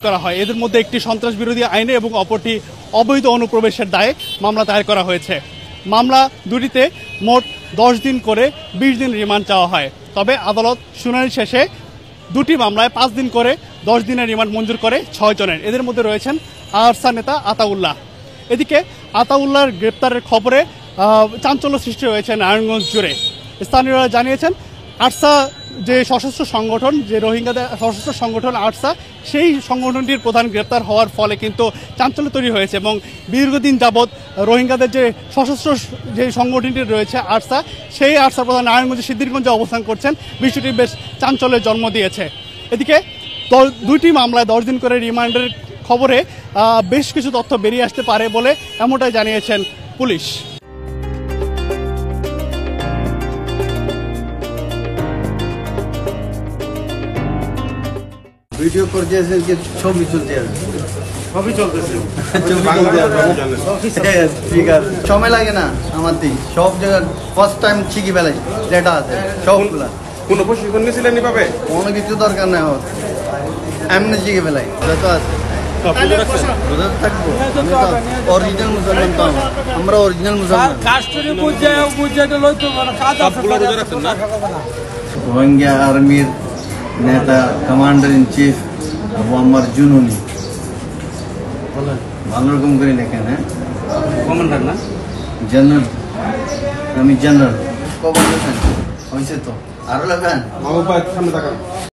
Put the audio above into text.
করা হয়। এদের মধ্যে একটি সন্ত্রাস বিরোধী আইনে এবং অপরটি অবৈধ অনুপ্রবেশের দায়ে মামলা দায়ের করা হয়েছে। মামলা দুটিতে মোট 10 দিন করে 20 দিন রিমান্ড চাওয়া হয়। তবে আদালত শুনানি শেষে দুটি মামলায় 5 দিন করে 10 দিনের রিমান্ড মঞ্জুর করে 6 জনের। এদের মধ্যে রয়েছেন আরসা নেতা আতাউল্লাহ। এদিকে আতাউল্লাহর গ্রেপ্তারের খবরে চাঞ্চল্য সৃষ্টি হয়েছে নারায়ণগঞ্জ জুড়ে। স্থানীয়রা জানিয়েছেন আরসা যে সশস্ত্র সংগঠন, যে রোহিঙ্গাদের সশস্ত্র সংগঠন আরসা, সেই সংগঠনটির প্রধান গ্রেপ্তার হওয়ার ফলে কিন্তু চাঞ্চল্য তৈরি হয়েছে এবং দীর্ঘদিন যাবৎ রোহিঙ্গাদের যে সশস্ত্র যে সংগঠনটি রয়েছে আরসা, সেই আরসা প্রধান নারায়ণগঞ্জে সিদ্ধিরগঞ্জে অবস্থান করছেন। বিষয়টি বেশ চাঞ্চল্যের জন্ম দিয়েছে। এদিকে দুইটি মামলায় 10 দিন করে রিমান্ডের খবরে বেশ কিছু তথ্য বেরিয়ে আসতে পারে বলে এমনটাই জানিয়েছেন পুলিশ। ভিডিও করতেছে যে ছবি তুলতে হবে, সবই চলতেছে। ঠিক আছে, সময় লাগে না আমার দিক সব জায়গায় ফার্স্ট টাইম শিখি বেলাই যেটা আছে সবগুলা। কোনো প্রশিক্ষণ নিয়েছিলেন এভাবে? কোনো কিছু দরকার নেই আমার, এমনি শিখে বেলাই যত আছে থাকবো। আমি তো অরিজিনাল মুসলমান, তো আমরা অরিজিনাল মুসলমান। রোহিঙ্গা আর্মির নেতা, কমান্ডার ইন চিফ আবু আম্মার জুনুনি, ভালো রকম করে লেখেন। হ্যাঁ, কমান্ডার না, জেনারেল। আমি জেনারেল। কখন লেখেন হয়েছে তো আরো লেখেন। সামনে তাকান।